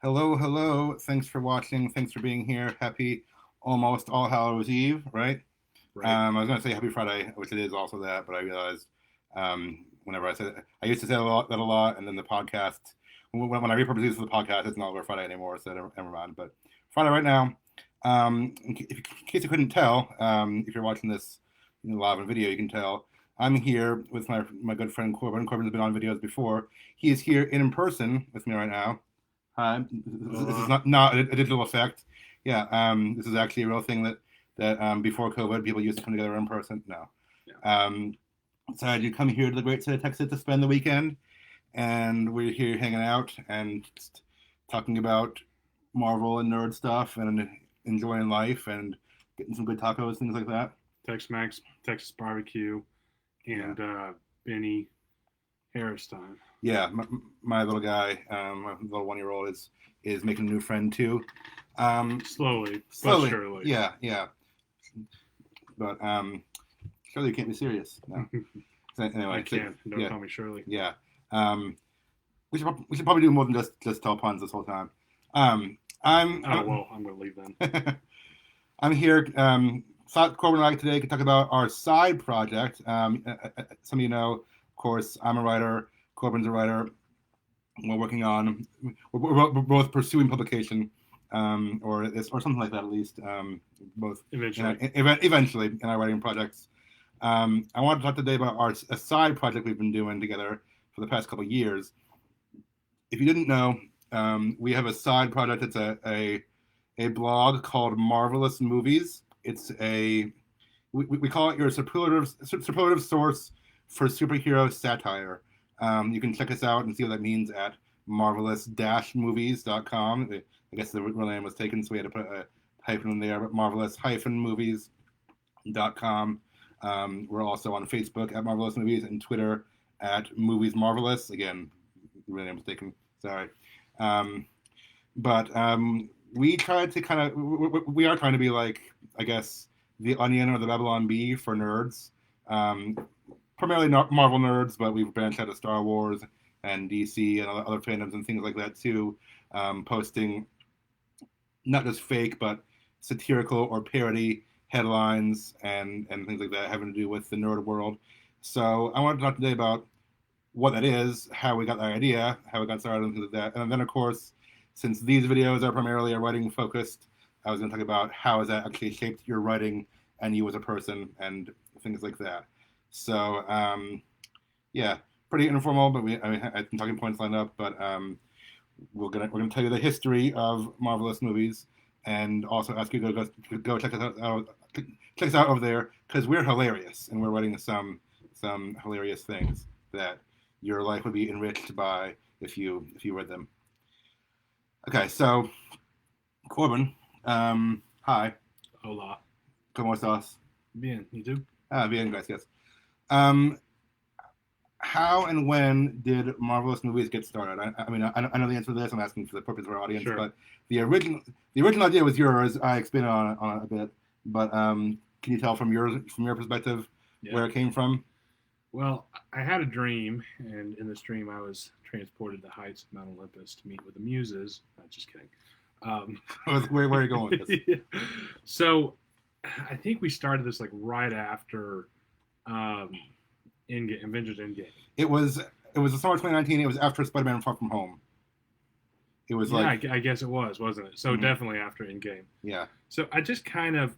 Hello, hello. Thanks for watching. Thanks for being here. Happy almost All Hallows Eve, right? Right. I was going to say Happy Friday, which it is also that, but I realized whenever I said it, I used to say that a lot, and then the podcast, when I reproduce the podcast, it's no longer Friday anymore, so never mind. But Friday right now, in case you couldn't tell, if you're watching this live on video, you can tell. I'm here with my good friend Corbin. Corbin's been on videos before. He is here in person with me right now. This is Uh, not a digital effect. Yeah, this is actually a real thing that before COVID people used to come together in person. No, yeah. um, decided to come here to the great state of Texas to spend the weekend, and we're here hanging out and just talking about Marvel and nerd stuff and enjoying life and getting some good tacos, things like that. Tex-Mex, Texas barbecue, Yeah, and Benny Harris time. yeah. My little guy, my little 1 year old is making a new friend too. Slowly but Slowly, surely. yeah, yeah. But surely you can't be serious. No. So I anyway, so, can. Don't yeah, call me Shirley. yeah. Um, we should probably do more than just tell puns this whole time. Um, I'm Oh, well, I'm going to leave then. I'm, I'm here. Corbin and I today can talk about our side project. Some of you know, of course, I'm a writer. Corbin's a writer. We're working on. We're both pursuing publication, or something like that at least. Both Eventually. eventually in our writing projects. I wanted to talk today about a side project we've been doing together for the past couple of years. If you didn't know, we have a side project. It's a blog called Marvelous Movies. It's we call it your superlative source for superhero satire. You can check us out and see what that means at marvelous-movies.com. I guess the real name was taken, so we had to put a hyphen in there, but marvelous-movies.com. We're also on Facebook at Marvelous Movies and Twitter at Movies Marvelous. Again, the real name was taken. Sorry. Um, but we tried to kind of we are trying to be like, I guess, the Onion or the Babylon Bee for nerds. Um, Primarily not Marvel nerds, but we've branched out of Star Wars and DC and other fandoms and things like that too. Posting not just fake but satirical or parody headlines and things like that having to do with the nerd world. So I wanted to talk today about what that is, how we got that idea, how we got started, and things like that. And then, of course, since these videos are primarily writing focused, I was going to talk about how has that actually shaped your writing and you as a person and things like that. So, yeah, pretty informal, but I had some talking points lined up, but we're gonna tell you the history of Marvelous Movies and also ask you to go check us out over there because we're hilarious and we're writing some hilarious things that your life would be enriched by if you read them. Okay, so Corbin, hi, Hola. cómo estás? Bien. You too? Bien, gracias. Um, how and when did Marvelous Movies get started? I mean, I know the answer to this. I'm asking for the purpose of our audience, Sure. but the original idea was yours. I expanded on it a bit, but can you tell from your perspective Yeah. where it came from? Well, I had a dream, and in this dream, I was transported to the heights of Mount Olympus to meet with the muses. Just kidding. Um, Where are you going with this? yeah. So I think we started this like right after um, Endgame, Avengers Endgame. It was the summer of 2019. It was after Spider-Man: Far From Home. It was Yeah, like, I guess it was, wasn't it? So mhm, definitely after Endgame. yeah, So I just kind of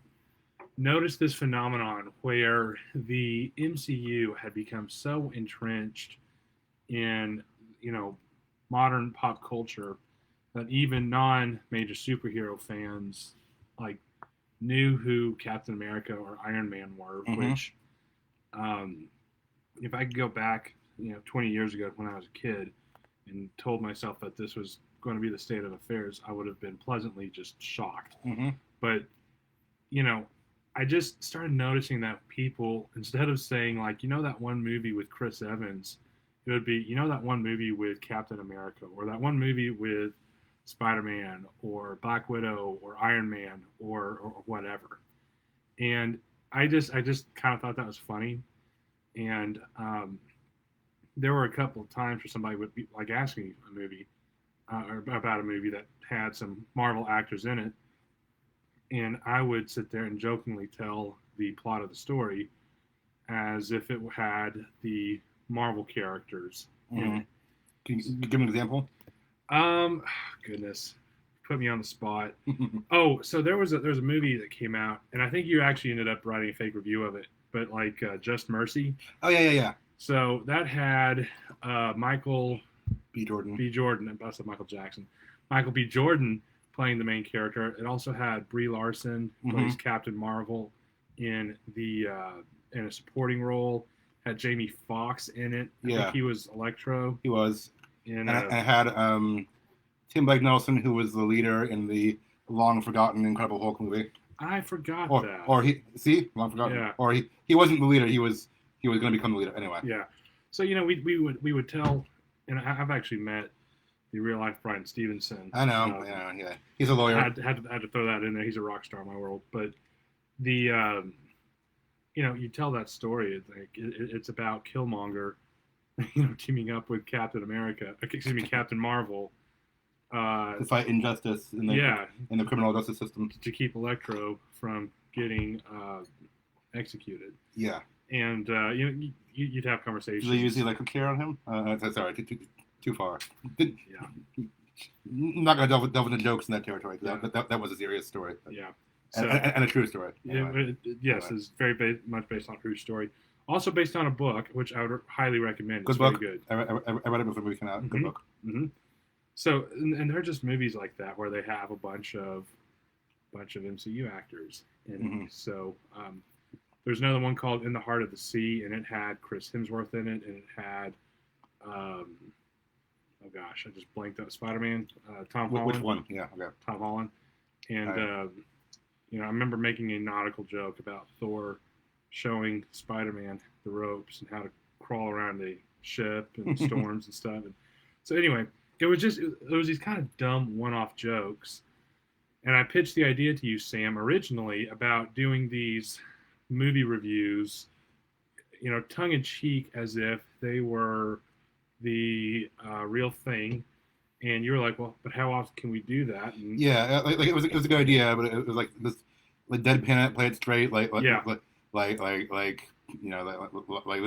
noticed this phenomenon where the MCU had become so entrenched in, you know, modern pop culture that even non-major superhero fans like knew who Captain America or Iron Man were, hmm, which um, if I could go back, 20 years ago when I was a kid and told myself that this was going to be the state of affairs, I would have been pleasantly just shocked. hmm, But, you know, I just started noticing that people, instead of saying, like, that one movie with Chris Evans, it would be, that one movie with Captain America or that one movie with Spider Man or Black Widow or Iron Man or whatever. And I just kind of thought that was funny. And there were a couple of times where somebody would be like ask me a movie, about a movie that had some Marvel actors in it, and I would sit there and jokingly tell the plot of the story as if it had the Marvel characters in Mm-hmm. it. Can you give me an example? Um, Goodness, put me on the spot. Oh, so there was a movie that came out, and I think you actually ended up writing a fake review of it, but like Just Mercy. Oh yeah. So that had Michael B. Jordan. B. Jordan, I said Michael Jackson, Michael B. Jordan playing the main character. It also had Brie Larson plays Captain Marvel in a supporting role. Had Jamie Foxx in it. I think he was Electro. He was. And it had Tim Blake Nelson, who was the leader in the long forgotten Incredible Hulk movie. I forgot that. Or long forgotten. Yeah. Or he wasn't the leader. He was going to become the leader anyway. Yeah. So we would tell, and I've actually met the real life Bryan Stevenson. I know. Yeah. He's a lawyer. I had to throw that in there. He's a rock star in my world. But the you tell that story. It's about Killmonger, teaming up with Captain Marvel. To fight injustice in the criminal justice system. To keep Electro from getting executed. Yeah. And you'd have conversations. Do they use the electric chair on him? Sorry, too far. Yeah. I'm not going to delve into jokes in that territory. Yeah. That was a serious story. Yeah. So, and a true story. Anyway. Yes, it's very much based on a true story. Also based on a book, which I would highly recommend. Good it's book. Very good. I read it before the movie came out. Good book. Mm-hmm. So, and they're just movies like that where they have a bunch of MCU actors in it. So, there's another one called In the Heart of the Sea, and it had Chris Hemsworth in it, and it had, oh gosh, I just blanked out. Spider-Man, Tom Holland. Which one? Yeah, okay. Tom Holland, and I remember making a nautical joke about Thor showing Spider-Man the ropes and how to crawl around a ship and storms and stuff. And so anyway, it was these kind of dumb one-off jokes, and I pitched the idea to you, Sam, originally about doing these movie reviews, tongue-in-cheek, as if they were the real thing. And you were like, well, but how often can we do that? And yeah, like it was a good idea, but it was like this, like deadpan it, play it straight, like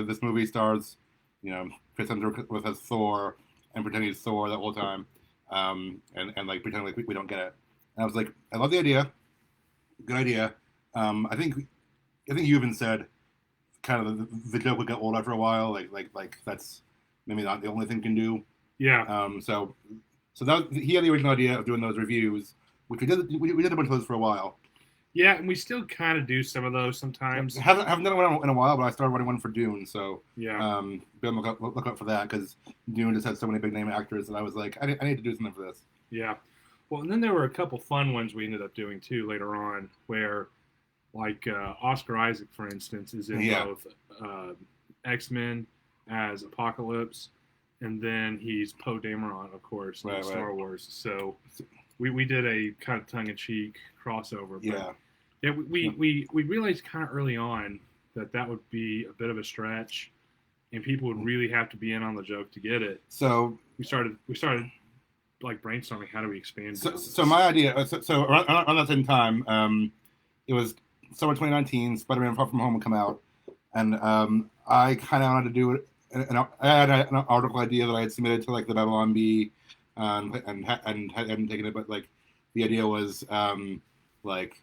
this movie stars, Chris Hemsworth as Thor and pretending he's Thor that whole time, and like pretending like we don't get it. And I was like, I love the idea, good idea. I think you even said kind of the joke would get old after a while, like that's maybe not the only thing you can do. Yeah. So that he had the original idea of doing those reviews, which we did. We did a bunch of those for a while. Yeah, and we still kind of do some of those sometimes. Haven't done one in a while, but I started writing one for Dune. So yeah, be on the look up for that because Dune just had so many big name actors, and I was like, I need to do something for this. Yeah. Well, and then there were a couple fun ones we ended up doing too later on, where like Oscar Isaac, for instance, is in both X-Men as Apocalypse. And then he's Poe Dameron, of course, in Star Wars. So we did a kind of tongue-in-cheek crossover. But we realized kind of early on that would be a bit of a stretch, and people would really have to be in on the joke to get it. So we started like brainstorming how do we expand. So my idea, so around that same time, it was summer 2019. Spider-Man: Far From Home would come out, and I kind of wanted to do it. And I had an article idea that I had submitted to like the Babylon Bee, and hadn't taken it, but like the idea was like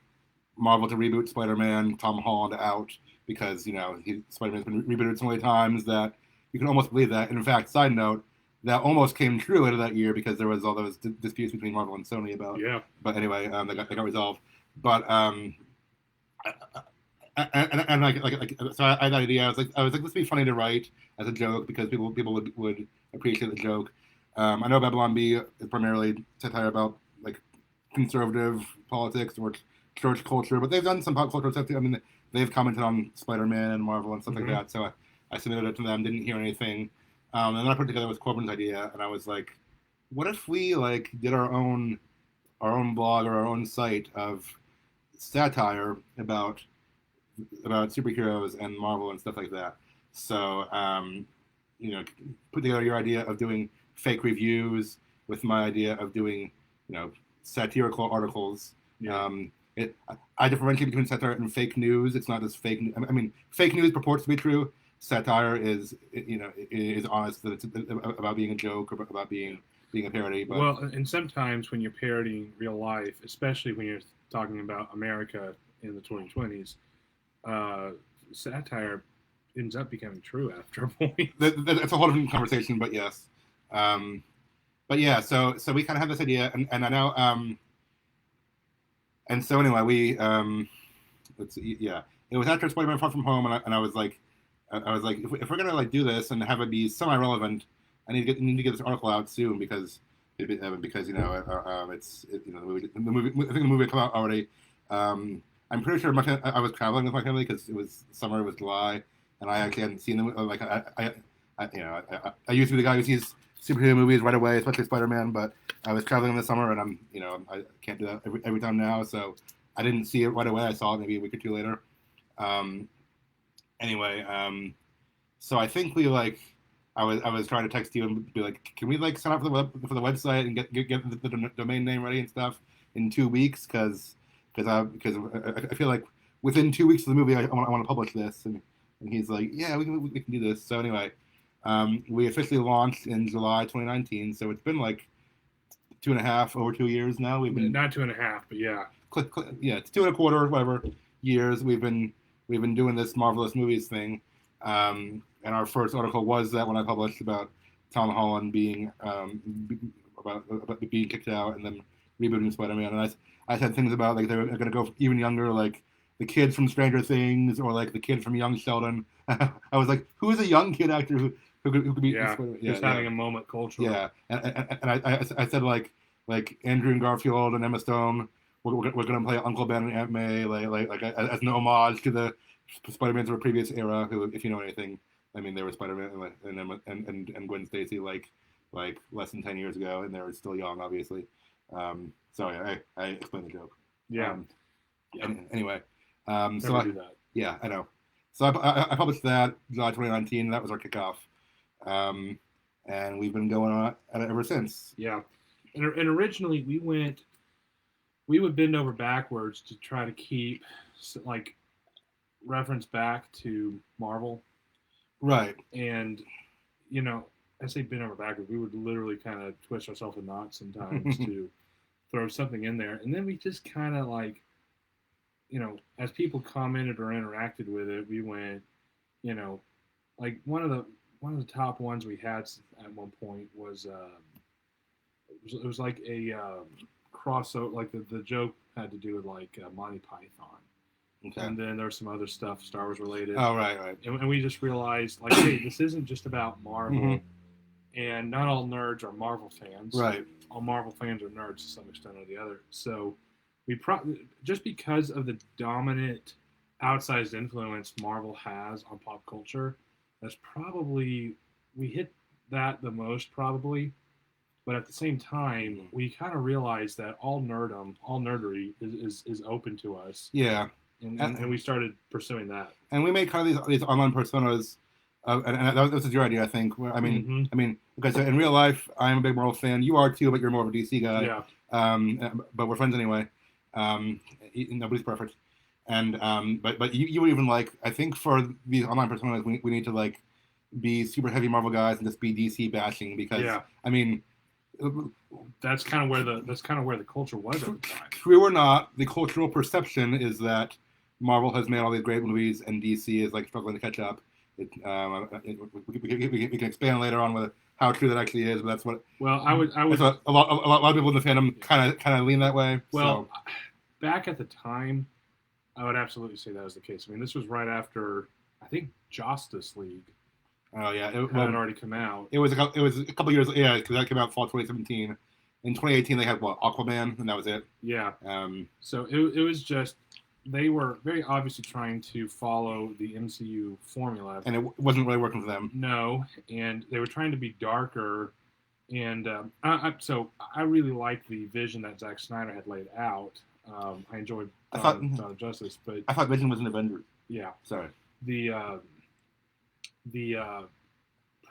Marvel to reboot Spider-Man, Tom Holland out because Spider-Man's been rebooted so many times that you can almost believe that. And in fact, side note, that almost came true later that year because there was all those disputes between Marvel and Sony about. Yeah. But anyway, they got resolved. But and like so I had that idea. I was like this would be funny to write as a joke because people would appreciate the joke. I know Babylon Bee is primarily satire about like conservative politics or church culture, but they've done some pop culture stuff too. I mean, they've commented on Spider-Man and Marvel and stuff like that. So I submitted it to them, didn't hear anything, and then I put it together with Corbin's idea, and I was like, what if we like did our own blog or our own site of satire about superheroes and Marvel and stuff like that. So, put together your idea of doing fake reviews with my idea of doing, satirical articles. Yeah. I differentiate between satire and fake news. It's not just fake. I mean, fake news purports to be true. Satire is honest that it's about being a joke or about being a parody. But Well, and sometimes when you're parodying real life, especially when you're talking about America in the 2020s, satire ends up becoming true after a point. That's a whole different conversation. But yes, but yeah. So we kind of have this idea, and I know. And so anyway, let's see, yeah. It was after Spider-Man: Far From Home, and I was like, if we're gonna like do this and have it be semi-relevant, I need to get this article out soon because it's the movie. I think the movie came out already. I'm pretty sure I was traveling with my family because it was summer, it was July, and I actually hadn't seen them. Like I used to be the guy who sees superhero movies right away, especially Spider-Man, but I was traveling in the summer, and I can't do that every time now, so I didn't see it right away. I saw it maybe a week or two later. Anyway, so I think I was trying to text you and be like, can we like sign up for the website and get the domain name ready and stuff in 2 weeks because I feel like within 2 weeks of the movie I want to publish this and he's like, yeah, we can do this. So anyway, we officially launched in July 2019, so it's been like over 2 years now. We've been not 2.5, but yeah, yeah, it's 2.25, whatever years we've been doing this Marvelous Movies thing. And our first article was that when I published about Tom Holland being about being kicked out and then rebooting Spider-Man, and I said things about like they're going to go even younger, like the kids from Stranger Things or like the kid from Young Sheldon. I was like, who is a young kid actor who could be Spider-Man? Yeah, just having a moment culturally. Yeah, and I said like Andrew Garfield and Emma Stone. We're going to play Uncle Ben and Aunt May like as an homage to the Spider-Mans of a previous era. Who, if you know anything, I mean, they were Spider-Man and Gwen Stacy like less than 10 years ago, and they were still young, obviously. So yeah, I explained the joke. Yeah. Anyway, yeah, I know. So I published that July 2019. That was our kickoff, and we've been going on at it ever since. Yeah, and originally we would bend over backwards to try to keep like reference back to Marvel. Right. And, I say bend over backwards, we would literally kind of twist ourselves in knots sometimes to throw something in there. And then we just kind of like, as people commented or interacted with it, we went, like one of the top ones we had at one point was, it was like a crossover, like the joke had to do with like Monty Python. Okay. And then there's some other stuff Star Wars related. Oh, right. And we just realized, like, hey, this isn't just about Marvel, mm-hmm. and not all nerds are Marvel fans. Right. All Marvel fans are nerds to some extent or the other. So we just because of the dominant, outsized influence Marvel has on pop culture, that's probably we hit that the most probably. But at the same time, we kind of realized that all nerdery is open to us. Yeah. And we started pursuing that. And we made kind of these online personas, and that was your idea, I think. Okay, so in real life, I'm a big Marvel fan. You are too, but you're more of a DC guy. Yeah. But we're friends anyway. Nobody's perfect. And but you even like, I think for these online personas, we need to like be super heavy Marvel guys and just be DC bashing because that's kind of where the culture was at the time. True or not, the cultural perception is that Marvel has made all these great movies, and DC is like struggling to catch up. We can expand later on with how true that actually is, but that's what. Well, I would. A lot of people in the fandom kind of lean that way. Well, back at the time, I would absolutely say that was the case. I mean, this was right after I think Justice League. Oh yeah, it had already come out. It was a couple years, yeah, because that came out fall 2017. In 2018, they had Aquaman, and that was it. Yeah. So it was just. They were very obviously trying to follow the MCU formula. And it wasn't really working for them. No, and they were trying to be darker. And so I really liked the vision that Zack Snyder had laid out. I enjoyed Dawn of Justice. But I thought Vision was an Avenger. Yeah. Sorry. The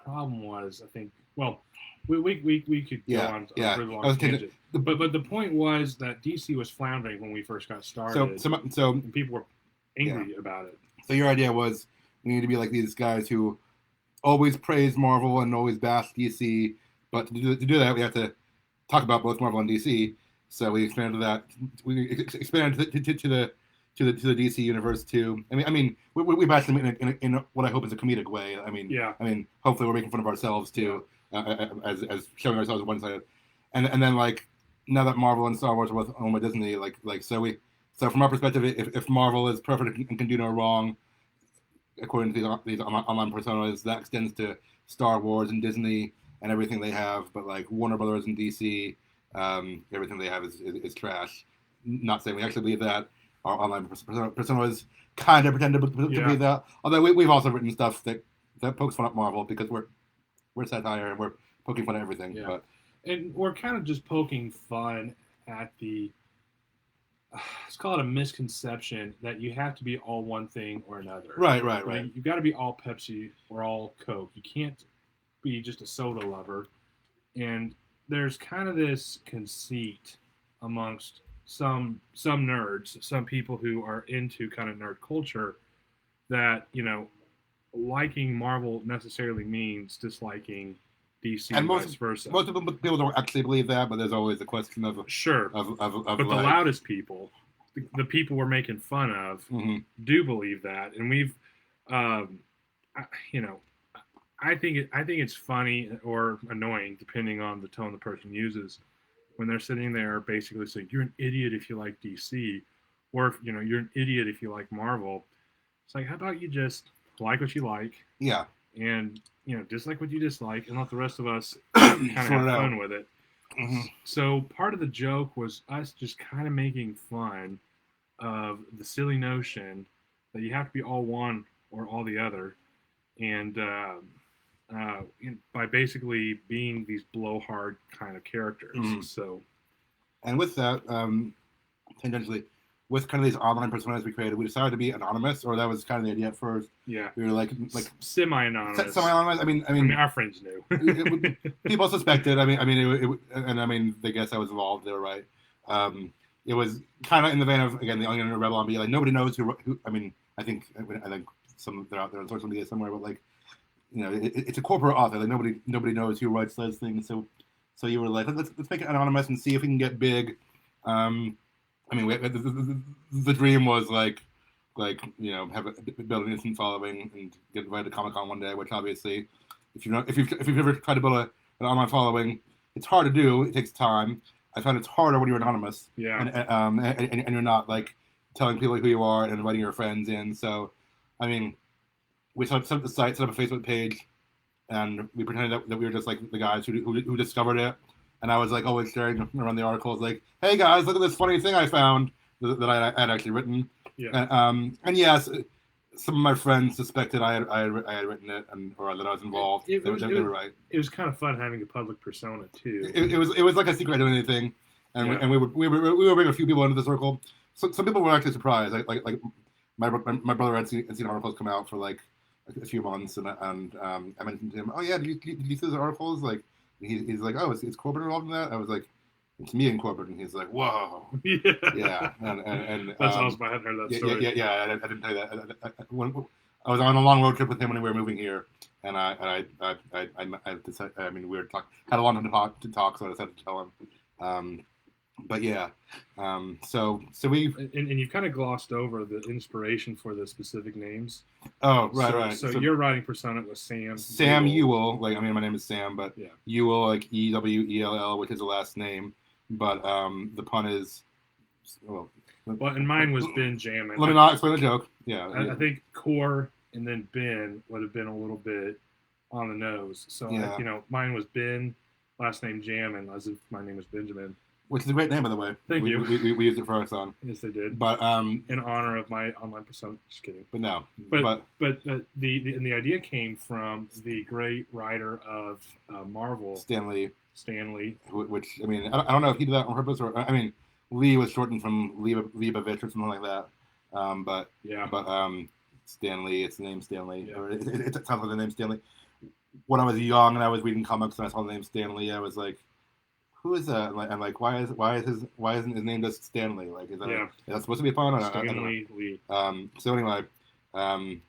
problem was, I think, well, We could go on a yeah. really long tangent. But the point was that DC was floundering when we first got started. So and people were angry about it. So your idea was we need to be like these guys who always praise Marvel and always bash DC, but to do that we have to talk about both Marvel and DC. So we expanded that. We expanded to the DC universe too. I mean, we bash them in what I hope is a comedic way. I mean, hopefully we're making fun of ourselves too, as showing ourselves one sided. And then like now that Marvel and Star Wars are both owned by Disney, so from our perspective, if Marvel is perfect and can do no wrong, according to these online personas, that extends to Star Wars and Disney and everything they have. But like Warner Brothers and DC, everything they have is trash. Not saying we actually believe that. Our online personas kind of pretend to believe that. Although we've also written stuff that pokes fun at Marvel because we're satire and we're poking fun at everything. Yeah. But and we're kind of just poking fun at the. Let's call it a misconception that you have to be all one thing or another. Right. I mean, you've got to be all Pepsi or all Coke. You can't be just a soda lover. And there's kind of this conceit amongst some nerds, some people who are into kind of nerd culture, that liking Marvel necessarily means disliking DC and vice versa. Most people don't actually believe that, but there's always a question of but the loudest people, the people we're making fun of, do believe that, and we've, I think it's funny or annoying depending on the tone the person uses when they're sitting there basically saying you're an idiot if you like DC, or if you're an idiot if you like Marvel. It's like, how about you just like what you like? Yeah. And dislike what you dislike, and let the rest of us kind of have fun with it. Mm-hmm. So part of the joke was us just kind of making fun of the silly notion that you have to be all one or all the other, and by basically being these blowhard kind of characters. So, and with that, tangentially, with kind of these online personas we created, we decided to be anonymous, or that was kind of the idea at first. Yeah, we were like semi-anonymous. Semi-anonymous. I mean, our friends knew. People suspected. I guess I was involved. They were right. It was kind of in the vein of, again, the Onion and Rebel, and be like, nobody knows who. I mean, I think some they're out there on social media somewhere, but like, it's a corporate author. Like nobody knows who writes those things. So you were like, let's make it anonymous and see if we can get big. I mean, the dream was like build an instant following and get invited to Comic-Con one day. Which obviously, if you've ever tried to build an online following, it's hard to do. It takes time. I found it's harder when you're anonymous. Yeah. And you're not like telling people who you are and inviting your friends in. So, I mean, we set up the site, set up a Facebook page, and we pretended that we were just like the guys who discovered it. And I was like always sharing around the articles, like, "Hey guys, look at this funny thing I found that I had actually written." Yeah. And yes, some of my friends suspected I had written it, or that I was involved. They were right. It was kind of fun having a public persona too. It was like a secret identity thing, and we were bringing a few people into the circle. So some people were actually surprised. Like my brother had seen articles come out for like a few months, and I mentioned to him, "Oh yeah, did you see those articles?" Like. He's like, "Oh, is Corbin involved in that?" I was like, "It's me and Corbin." And he's like, "Whoa, yeah." And that's awesome. I hadn't heard that story. Yeah. I didn't tell you that. I was on a long road trip with him when we were moving here, and I decided. I mean, we had a long time to talk, so I decided to tell him. But yeah, so we and you've kind of glossed over the inspiration for the specific names. Oh, right. So your writing persona was Sam Ewell. Like, I mean, my name is Sam, but Ewell, like Ewell, which is the last name. But the pun is and mine was Benjamin. Let me not explain the joke. Yeah, I think Cor and then Ben would have been a little bit on the nose. So mine was Ben, last name Jammin, as if my name was Benjamin. Which is a great name, by the way. Thank you. We used it for our son. Yes, they did. But in honor of my online persona. Just kidding. But no. But the idea came from the great writer of Marvel, Stan Lee. Which, I mean, I don't know if he did that on purpose, or I mean, Lee was shortened from Leibovitz or something like that. But Stan Lee, it's the name Stan Lee. Yeah. Or it sounds like the name Stan Lee. when I was young and I was reading comics and I saw the name Stan Lee, I was like, who is that? And like, why isn't his name just Stanley? Like, Yeah, is that supposed to be a pun? I don't know. Stanley Lee. So anyway, um,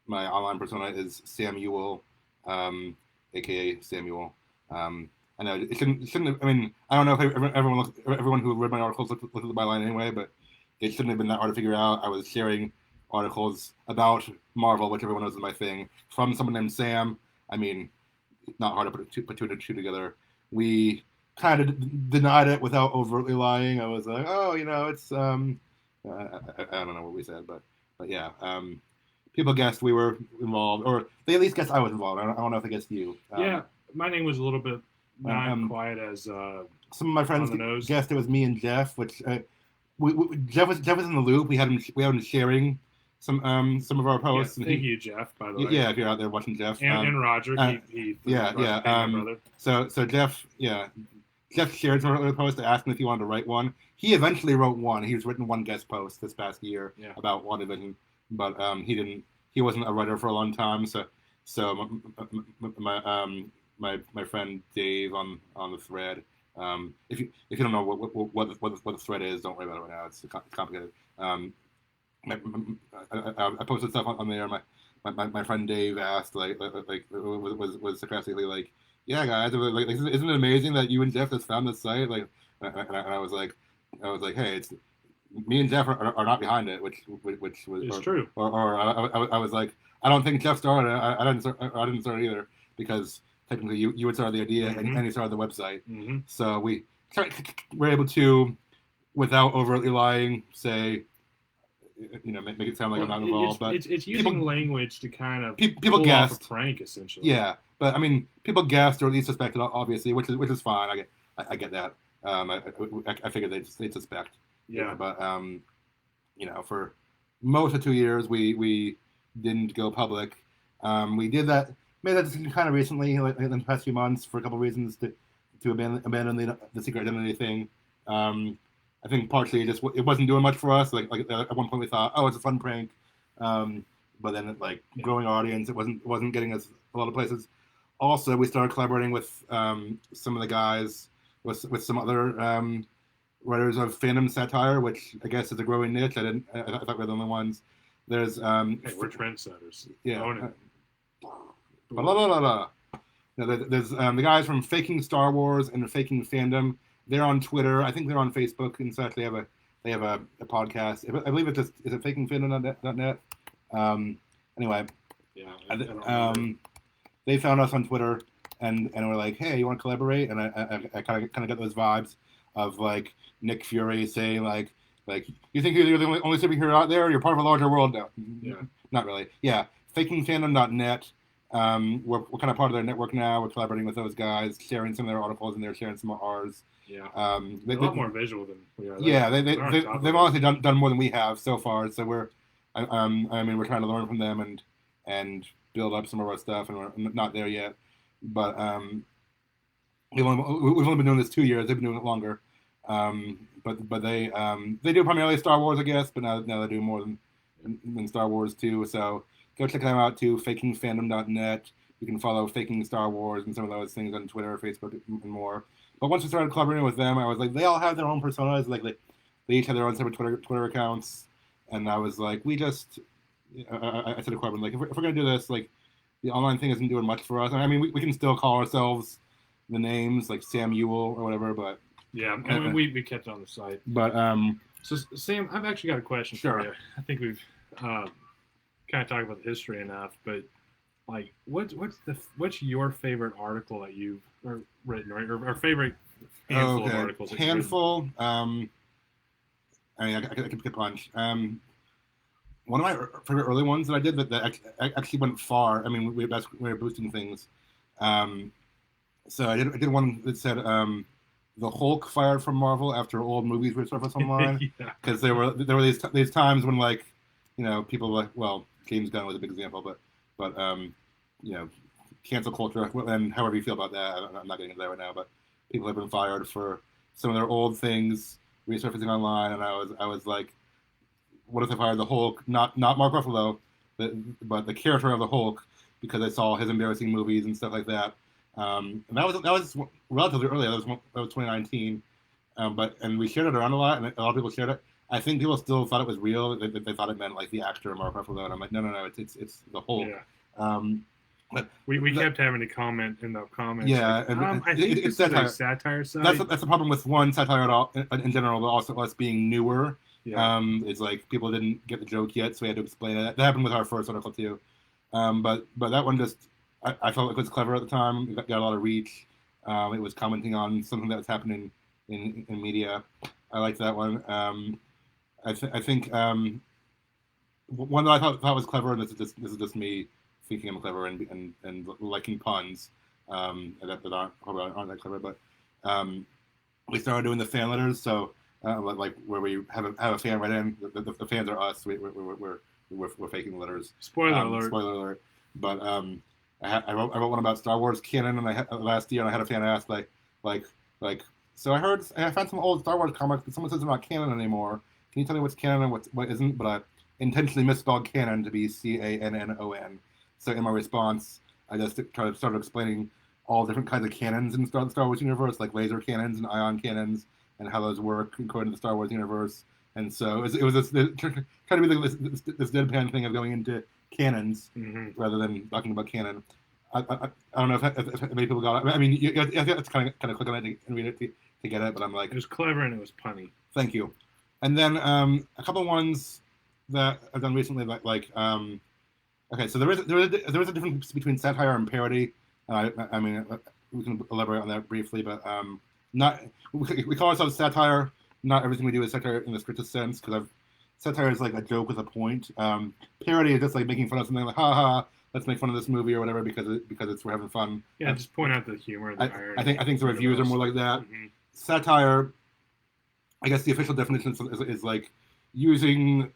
my online persona is Samuel, aka Samuel. I know it shouldn't have, I mean, I don't know if everyone who read my articles looked at my line anyway, but it shouldn't have been that hard to figure out. I was sharing articles about Marvel, which everyone knows is my thing, from someone named Sam. I mean, not hard to put two and two together. We kind of denied it without overtly lying. I was like, oh, it's I don't know what we said, but yeah, people guessed we were involved, or they at least guessed I was involved. I don't know if they guessed you. Yeah, my name was a little bit not quite as some of my friends guessed it was me and Jeff, which Jeff was in the loop. We had him sharing some of our posts. Yeah, thank you, Jeff. By the way, yeah, if you're out there watching Jeff, and Roger, So Jeff, Jeff shared some of our posts to ask him if he wanted to write one. He eventually wrote one. He's written one guest post this past year about WandaVision, but he didn't. He wasn't a writer for a long time. So my friend Dave on the thread. If you don't know what the thread is, don't worry about it right now. It's complicated. I posted stuff on there. My friend Dave asked was sarcastically like, yeah guys, like isn't it amazing that you and Jeff just found this site? Like, and I was like, hey, it's me and Jeff are not behind it, which was true. Or I was like, I don't think Jeff started it. I didn't start it either, because technically you would start the idea and he started the website. So we were able to, without overtly lying, say, make it sound like I'm not involved. But it's using language to kind of people guessed off a prank, essentially. Yeah, but I mean, people guessed or at least suspected, obviously, which is fine. I get that. I figured they'd suspect. Yeah. But for most of 2 years, we didn't go public. We made that decision kind of recently, like in the past few months, for a couple of reasons to abandon the secret identity thing. I think partially it wasn't doing much for us. Like at one point we thought, oh, it's a fun prank, but then growing audience, it wasn't getting us a lot of places. Also, we started collaborating with some of the guys with some other writers of fandom satire, which I guess is a growing niche. I thought we were the only ones. There's hey, we're trendsetters. Yeah. There's the guys from Faking Star Wars and Faking Fandom. They're on Twitter. I think they're on Facebook and such. They have a podcast. I believe it's just, is it fakingfandom.net? Anyway, yeah. They found us on Twitter and were like, hey, you want to collaborate? And I kind of got those vibes of like Nick Fury saying like you think you're the only superhero out there? You're part of a larger world now. Yeah. Not really. Yeah. Fakingfandom.net. We're kind of part of their network now. We're collaborating with those guys, sharing some of their articles, and they're sharing some of ours. Yeah. They're a lot more visual than we are. Yeah, they've honestly done more than we have so far. So we're we're trying to learn from them and build up some of our stuff, and we're not there yet. But we've only been doing this 2 years. They've been doing it longer. But they do primarily Star Wars, I guess. But now they do more than Star Wars too. So go check them out too. Fakingfandom.net. You can follow Faking Star Wars and some of those things on Twitter, Facebook, and more. But once we started collaborating with them, I was like, they all have their own personas. Like they each have their own separate Twitter accounts, and I was like, I said to Corbin, like, if we're gonna do this, like, the online thing isn't doing much for us. I mean, we can still call ourselves the names like Samuel or whatever, but yeah, and we kept it on the site. But so Sam, I've actually got a question for you. I think we've kind of talked about the history enough, but like, what's your favorite article that you've written, or favorite handful of articles? Handful. I mean, I could pick a bunch. One of my favorite early ones that I did that actually went far. I mean, we were boosting things. So I did one that said the Hulk fired from Marvel after old movies resurfaced online, because there were these times when, like, people like, well, James Gunn was a big example, but cancel culture, and however you feel about that, I'm not getting into that right now, but people have been fired for some of their old things resurfacing online, and I was like, what if they fired the Hulk, not Mark Ruffalo, but the character of the Hulk, because I saw his embarrassing movies and stuff like that. And that was relatively early. That was 2019. And we shared it around a lot, and a lot of people shared it. I think people still thought it was real. They thought it meant like the actor Mark Ruffalo, and I'm like, no, it's the whole. Yeah. Um, but we kept having to comment in the comments. Yeah, like, I think it's satire. A satire side. That's the problem with one satire at all in general, but also us being newer. Yeah. It's like people didn't get the joke yet, so we had to explain it. That happened with our first article too. But that one just I felt like it was clever at the time. It got a lot of reach. It was commenting on something that was happening in media. I liked that one. I think one that I thought was clever, and this is just me thinking I'm clever and liking puns that aren't that clever, but we started doing the fan letters, so like where we have a fan write in. The fans are us. We're faking letters. Spoiler alert. Spoiler alert. But I wrote one about Star Wars canon, and last year, and I had a fan ask like. So I found some old Star Wars comics, but someone says they're not canon anymore. Can you tell me what's canon and what isn't? But I intentionally misspelled canon to be CANNON. So in my response, I just started explaining all different kinds of cannons in the Star Wars universe, like laser cannons and ion cannons, and how those work according to the Star Wars universe. And so it was trying to be this deadpan thing of going into cannons rather than talking about canon. I don't know if many people got it. I mean, you have to kind of click on it and read it to get it, but I'm like... It was clever and it was punny. Thank you. And then a couple of ones that I've done recently, okay, so there is a difference between satire and parody. I mean, we can elaborate on that briefly, but we call ourselves satire. Not everything we do is satire in the strictest sense, because satire is like a joke with a point. Parody is just like making fun of something, like let's make fun of this movie or whatever because we're having fun. Yeah, just point out the humor. I think the reviews are more like that. Satire, I guess the official definition is like using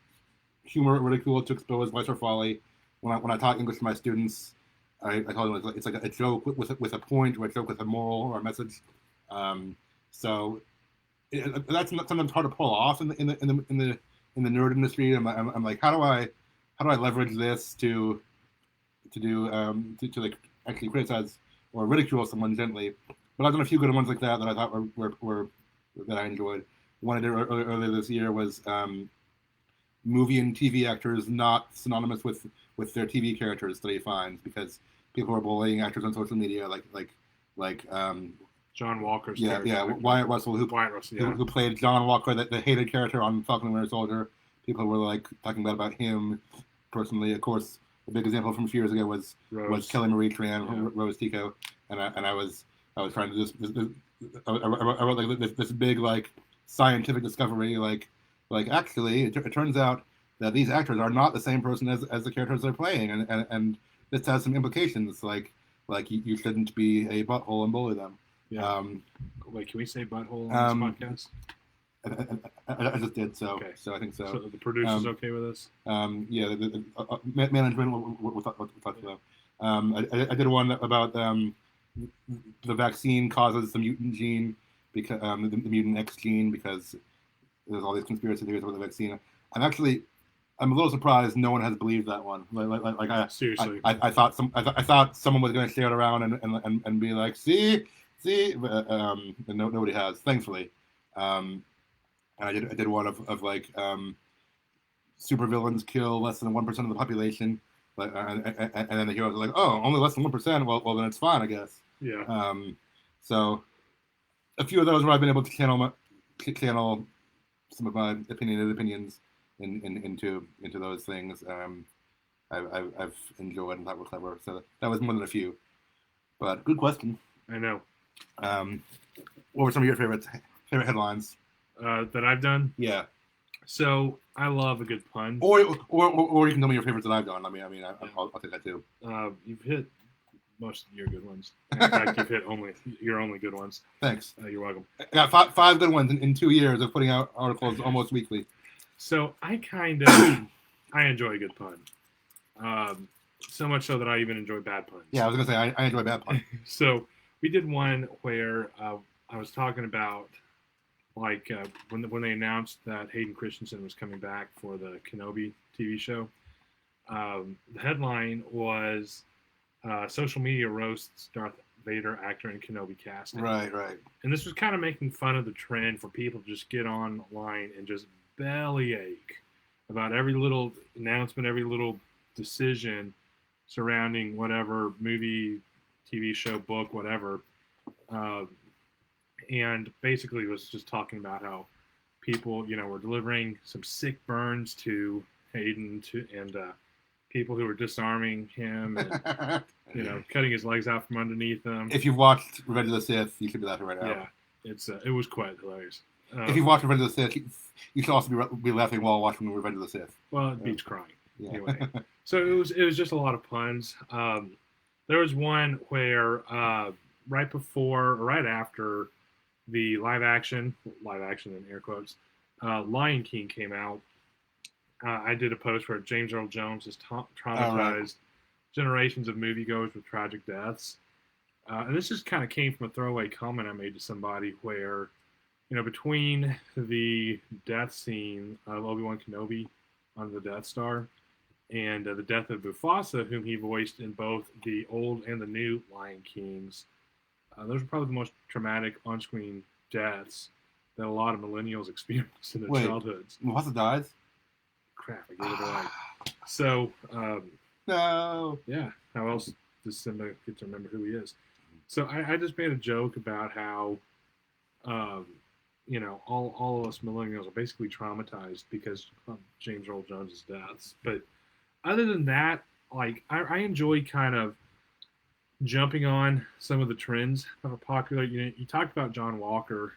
humor or ridicule to expose vice or folly. When I taught English to my students, I told them it's like a joke with a point, or a joke with a moral or a message. So that's sometimes hard to pull off in the nerd industry. I'm like, how do I leverage this to like actually criticize or ridicule someone gently? But I've done a few good ones like that I thought were that I enjoyed. One I did earlier this year was movie and TV actors not synonymous with their TV characters that he finds, because people are bullying actors on social media, like John Walker's character. Yeah, Wyatt Russell, who played John Walker, the hated character on Falcon and Winter Soldier. People were like talking about him personally. Of course, a big example from a few years ago was Kelly Marie Tran, Rose Tico, and I was trying to just I wrote like this big like scientific discovery, like actually it turns out that these actors are not the same person as the characters they're playing, and this has some implications, like you shouldn't be a butthole and bully them. Yeah. Wait, can we say butthole on this podcast? I just did, so okay. So I think so. So the producer's okay with us? Yeah, the management will talk about. I did one about the vaccine causes the mutant gene, because the mutant X gene, because there's all these conspiracy theories about the vaccine. I'm a little surprised no one has believed that one. Seriously, I thought someone was going to share it around and be like, see, but nobody has, thankfully. And I did one of like supervillains kill less than 1% of the population, and then the heroes are like, oh, only less than 1%. Well, then it's fine, I guess. Yeah. So a few of those where I've been able to channel some of my opinions into those things. I've enjoyed and thought were clever. So that was more than a few. But good question. I know. What were some of your favorite headlines that I've done? Yeah. So I love a good pun. Or you can tell me your favorites that I've done. I'll take that too. You've hit most of your good ones. In fact, you've hit your only good ones. Thanks. You're welcome. I got five good ones in 2 years of putting out articles almost weekly. So I enjoy a good pun. So much so that I even enjoy bad puns. Yeah, I was gonna say I enjoy bad puns. So we did one where I was talking about when they announced that Hayden Christensen was coming back for the Kenobi TV show. The headline was social media roasts Darth Vader actor and Kenobi casting. Right, right. And this was kind of making fun of the trend for people to just get online and just bellyache about every little announcement, every little decision surrounding whatever movie, TV show, book, whatever. Uh, and basically was just talking about how people, were delivering some sick burns to Hayden and people who were disarming him and cutting his legs out from underneath him. If you've watched Revenge of the Sith, you should be laughing right now. Yeah, it was quite hilarious. If you've watched Revenge of the Sith, you should also be laughing while watching Revenge of the Sith. Well, it beats crying. Yeah. Anyway, so it was just a lot of puns. There was one where right before or right after the live action in air quotes, Lion King came out. I did a post where James Earl Jones has traumatized generations of moviegoers with tragic deaths. And this just kind of came from a throwaway comment I made to somebody where, between the death scene of Obi-Wan Kenobi on the Death Star and the death of Mufasa, whom he voiced in both the old and the new Lion Kings, those are probably the most traumatic on-screen deaths that a lot of millennials experience in their childhoods. Mufasa dies? Crap, I gave it away. So, no. Yeah, how else does Simba get to remember who he is? So I just made a joke about how, all of us millennials are basically traumatized because of James Earl Jones' deaths. But other than that, like, I enjoy kind of jumping on some of the trends that are popular. You talked about John Walker.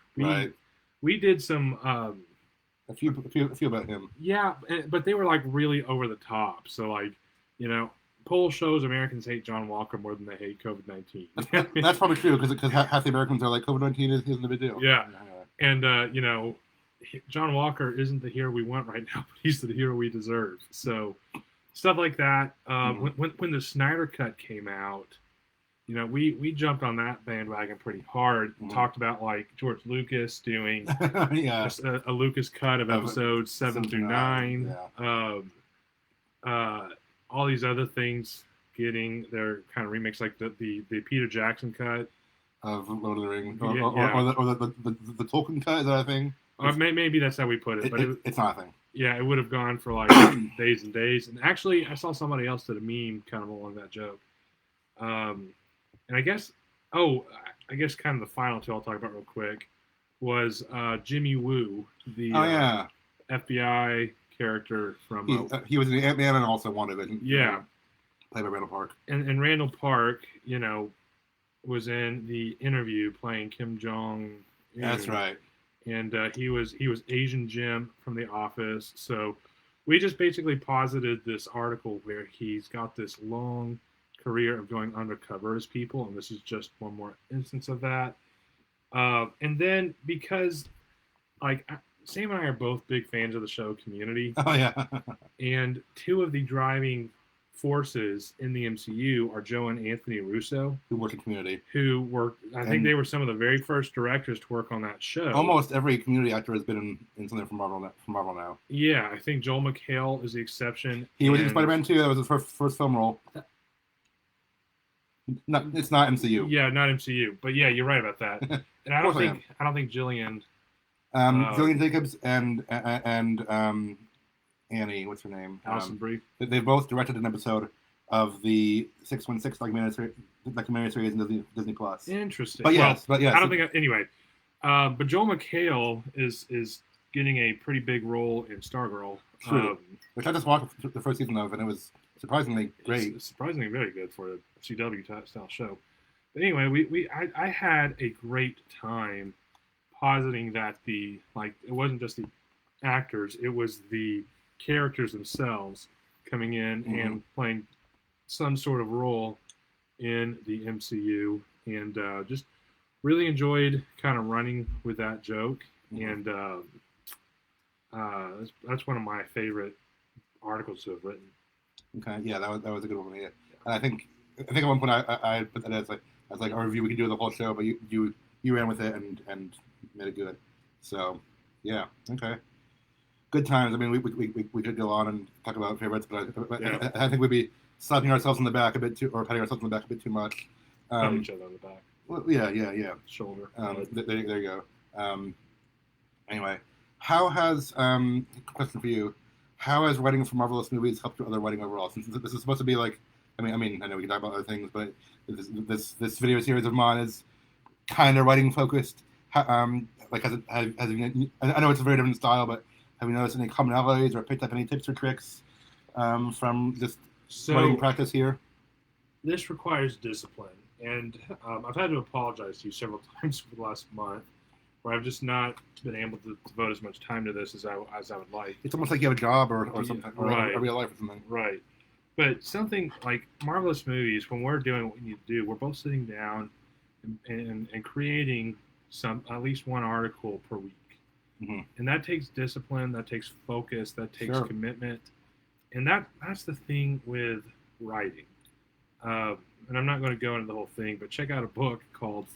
We did some... A few about him. Yeah, but they were like really over the top. So like, poll shows Americans hate John Walker more than they hate COVID-19. That's probably true because half the Americans are like COVID-19 isn't a big deal. Yeah, and John Walker isn't the hero we want right now, but he's the hero we deserve. So stuff like that. When the Snyder Cut came out, we jumped on that bandwagon pretty hard and talked about like George Lucas doing a Lucas cut of episodes 7 through 9. All these other things getting their kind of remakes, like the Peter Jackson cut of Lord of the Rings, or the Tolkien cut. Is that a thing? Maybe that's how we put it, but it's not a thing. Yeah, it would have gone for like days and days. And actually, I saw somebody else did a meme kind of along that joke. And I guess kind of the final two I'll talk about real quick was Jimmy Woo, the FBI character from... he was in Ant-Man and also WandaVision. Yeah. Played by Randall Park. And Randall Park, was in The Interview playing Kim Jong-un. That's right. And he was Asian Jim from The Office. So we just basically posited this article where he's got this long career of going undercover as people, and this is just one more instance of that. And then because like Sam and I are both big fans of the show Community. Oh yeah. And two of the driving forces in the MCU are Joe and Anthony Russo, who worked in Community. I think they were some of the very first directors to work on that show. Almost every Community actor has been in something from Marvel now. Yeah, I think Joel McHale is the exception. He was in Spider-Man 2. That was his first film role. No, it's not MCU. Yeah, not MCU. But yeah, you're right about that. And I don't think Jillian. Jillian Jacobs and Annie, what's her name? Alison Brie. They both directed an episode of the 616 documentary series in Disney Plus. Interesting. But yes. I don't think anyway. But Joel McHale is getting a pretty big role in Stargirl. True. Which I just watched the first season of, and it was surprisingly great. It's surprisingly very good for a CW style show. But anyway, I had a great time positing that it wasn't just the actors, it was the characters themselves coming in and playing some sort of role in the MCU, and just really enjoyed kind of running with that joke. And that's one of my favorite articles to have written. Okay, yeah, that was a good one. Yeah. And I think at one point I put that as like a review we could do the whole show, but you ran with it and made it good. So yeah, okay, good times. I mean, we could go on and talk about favorites, but I think we'd be slapping ourselves on the back a bit too, or patting ourselves on the back a bit too much. Pat each other on the back. Well, yeah. Shoulder. There you go. Anyway, how has question for you? How has writing for marvelous movies helped your other writing overall? Since this is supposed to be like, I mean, I know we can talk about other things, but this video series of mine is kind of writing focused. Like, I know it's a very different style, but have you noticed any commonalities or picked up any tips or tricks from just writing practice here? This requires discipline, and I've had to apologize to you several times for the last month, where I've just not been able to devote as much time to this as I would like. It's almost like you have a job or something, or a real life or something. Right. But something like marvelous movies, when we're doing what we need to do, we're both sitting down and creating at least one article per week. Mm-hmm. And that takes discipline, that takes focus, that takes commitment. And that's the thing with writing. And I'm not going to go into the whole thing, but check out a book called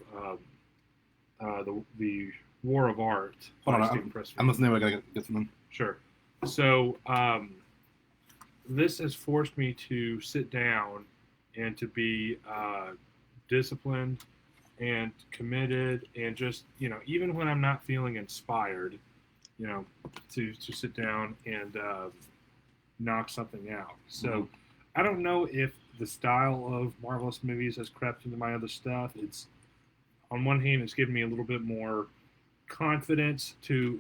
The War of Art. Hold on, I'm listening. I gotta get something. Sure. So this has forced me to sit down and to be disciplined and committed, and just, even when I'm not feeling inspired, to sit down and knock something out. So I don't know if the style of marvelous movies has crept into my other stuff. It's, on one hand, it's given me a little bit more confidence to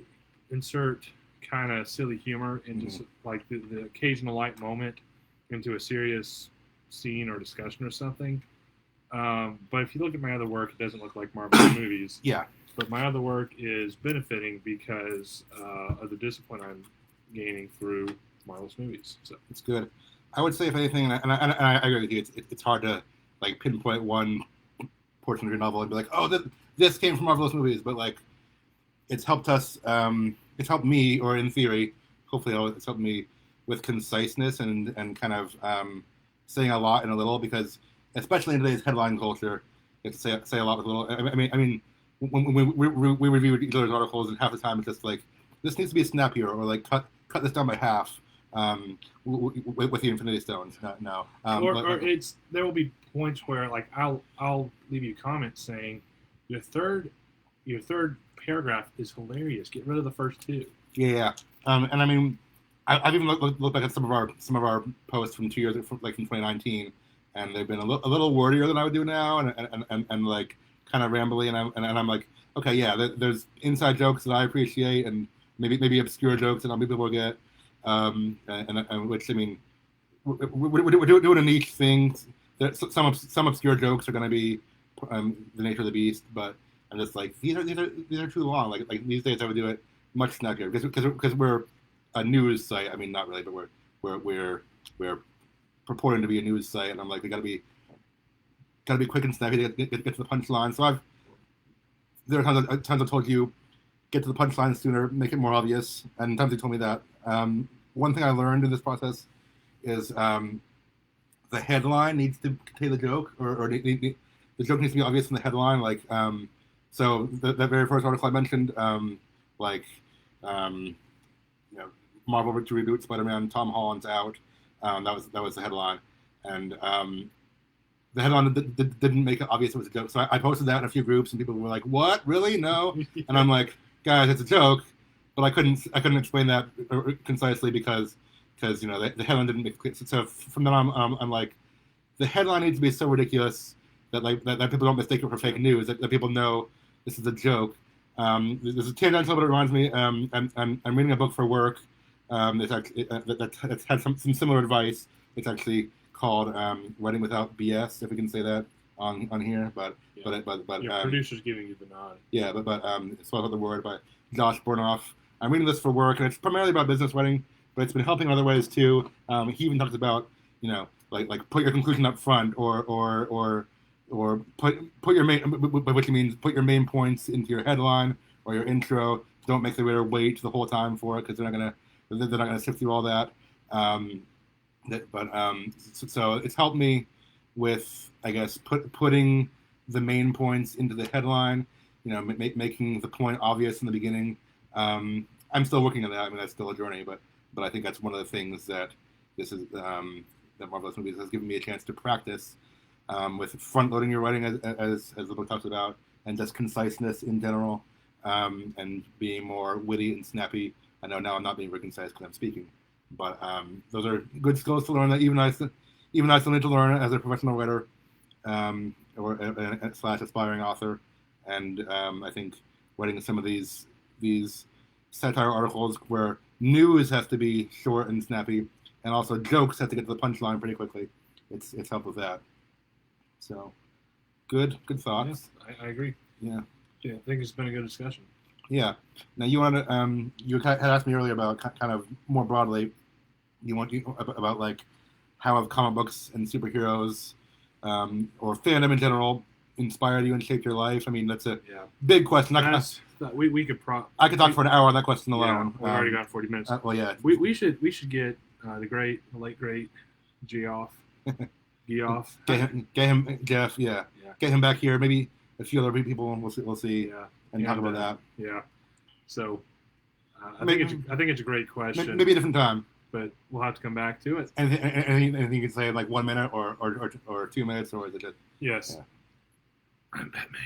insert kind of silly humor into like the occasional light moment into a serious scene or discussion or something. But if you look at my other work, it doesn't look like marvelous movies. Yeah. But my other work is benefiting because of the discipline I'm gaining through marvelous movies. So it's good. I would say, if anything, and I agree with you, it's hard to like pinpoint one portion of your novel and be like, oh, this came from marvelous movies, but like, it's helped us. It's helped me, or in theory, hopefully, it's helped me with conciseness and kind of saying a lot in a little, because especially in today's headline culture, you have to say a lot with a little. I mean, when we review each other's articles, and half the time it's just like, this needs to be snappier, or like cut this down by half. With the Infinity Stones, no. There will be points where like I'll leave you a comment saying your third paragraph is hilarious. Get rid of the first two. Yeah. And I mean, I've even looked back at some of our posts from 2 years, like from 2019, and they've been a little wordier than I would do now, and like kind of rambly, and I'm like, okay, yeah, there's inside jokes that I appreciate, and maybe obscure jokes that other people get. And which, I mean, we're doing a niche thing. Some obscure jokes are going to be the nature of the beast, but I'm just like, these are too long. Like these days I would do it much snappier, because we're a news site. I mean, not really, but we're purporting to be a news site, and I'm like, we gotta be quick and snappy to get to the punchline. So there are times I've told you, get to the punchline sooner, make it more obvious, and times they told me that. One thing I learned in this process is the headline needs to contain the joke, or the joke needs to be obvious from the headline. Like, so that very first article I mentioned, Marvel to reboot Spider-Man, Tom Holland's out. That was the headline, and the headline didn't make it obvious it was a joke. So I posted that in a few groups, and people were like, "What? Really? No?" And I'm like, "Guys, it's a joke." But I couldn't explain that concisely because the headline didn't make it. So from then on, I'm like, the headline needs to be so ridiculous that that people don't mistake it for fake news. That people know this is a joke. There's a tangential, but it reminds me. I'm reading a book for work. It's actually that's had some similar advice. It's actually called "Writing Without BS," if we can say that on here. But your producer's giving you the nod. Yeah, but it's about the word by Josh Bornoff. I'm reading this for work, and it's primarily about business writing, but it's been helping in other ways too. He even talks about, like put your conclusion up front, or put your main, which means put your main points into your headline or your intro. Don't make the reader wait the whole time for it, because they're not gonna sift through all that. So it's helped me with, I guess, putting the main points into the headline. Making the point obvious in the beginning. I'm still working on that. I mean, that's still a journey, but I think that's one of the things that this is that Marvelous Movies has given me a chance to practice with front-loading your writing, as the book talks about, and just conciseness in general, and being more witty and snappy. I know now I'm not being very concise because I'm speaking, but those are good skills to learn that even I still need to learn as a professional writer or slash aspiring author. And I think writing some of these satire articles where news has to be short and snappy, and also jokes have to get to the punchline pretty quickly. It's helped with that. So, good thoughts. Yes, I agree. Yeah. Yeah, I think it's been a good discussion. Yeah. Now you wanted you had asked me earlier about kind of more broadly. About like how have comic books and superheroes or fandom in general inspired you and shaped your life? I mean, that's a big question. We could I could talk for an hour on that question alone. Yeah, we've already got 40 minutes. Well, yeah. We should get the late great Geoff. Geoff. Get him, Jeff. Yeah. Get him back here. Maybe a few other people. We'll see. Yeah. And talk about that. Yeah. So, I think it's a great question. Maybe a different time. But we'll have to come back to it. Anything you can say in like 1 minute or 2 minutes, or is it just? Yes. Yeah. I'm Batman.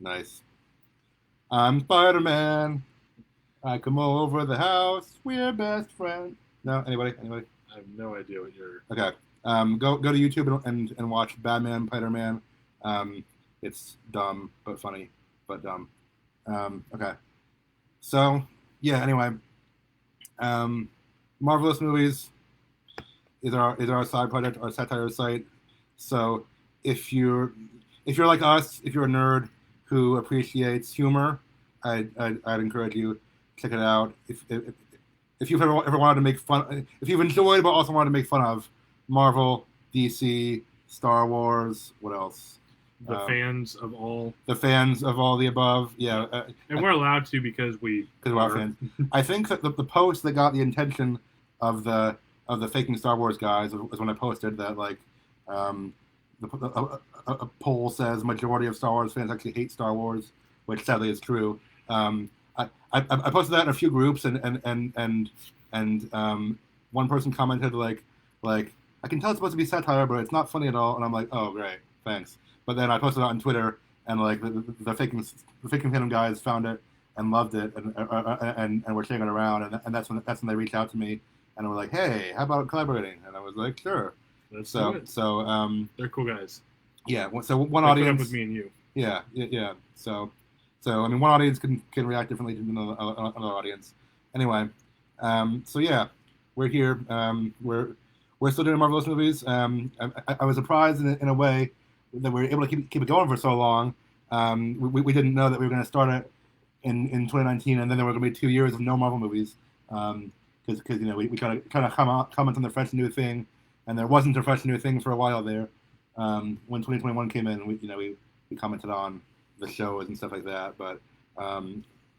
Nice. I'm Spider-Man. I come over the house. We're best friends. No, anybody? I have no idea what you're. Okay. Go to YouTube and watch Batman, Spider-Man. It's dumb but funny, but dumb. Okay. So yeah. Anyway, Marvelous Movies is our side project, our satire site. So if you're like us, if you're a nerd who appreciates humor, I'd encourage you to check it out. If you've ever wanted to make fun, if you've enjoyed but also wanted to make fun of Marvel, DC, Star Wars, what else? The fans of all the above, yeah. And we're allowed to because we're fans. I think that the post that got the attention of the faking Star Wars guys was when I posted that like a poll says majority of Star Wars fans actually hate Star Wars, which sadly is true. I posted that in a few groups, and one person commented like I can tell it's supposed to be satire, but it's not funny at all. And I'm like, oh great, thanks. But then I posted it on Twitter, and like the faking fandom guys found it and loved it, and were sharing it around, and that's when they reached out to me and were like, hey, how about collaborating? And I was like, sure. So they're cool guys. Yeah. So one audience with me and you. Yeah. So I mean, one audience can react differently to another audience. Anyway, so yeah, we're here. We're still doing Marvelous Movies. I was surprised in a way that we were able to keep it going for so long. We didn't know that we were going to start it in 2019, and then there were going to be 2 years of no Marvel movies. Because we kind of comment on the fresh new thing, and there wasn't a fresh new thing for a while there. When 2021 came in, we commented on the shows and stuff like that. But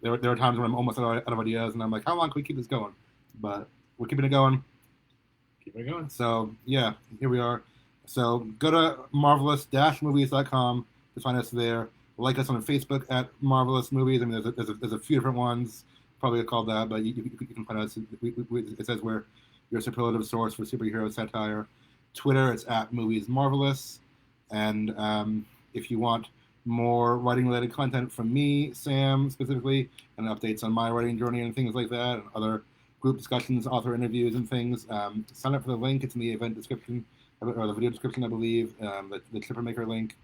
there are times when I'm almost out of ideas, and I'm like, how long can we keep this going? But we're keeping it going. Keeping it going. So yeah, here we are. So go to marvelous-movies.com to find us there. Like us on Facebook at Marvelous Movies. I mean, there's a few different ones, probably called that, but you can find us. It says we're your superlative source for superhero satire. Twitter, it's at Movies Marvelous. And if you want more writing-related content from me, Sam, specifically, and updates on my writing journey and things like that, and other group discussions, author interviews, and things, sign up for the link. It's in the event description, or the video description, I believe, the Chipper Maker link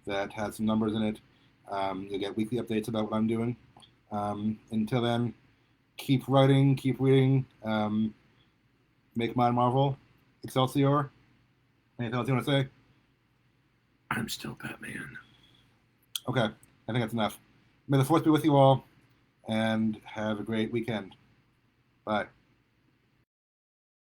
that has some numbers in it. You'll get weekly updates about what I'm doing. Until then, keep writing, keep reading, make mine Marvel. Excelsior. Anything else you want to say? I'm still Batman. Okay, I think that's enough. May the force be with you all, and have a great weekend. Bye.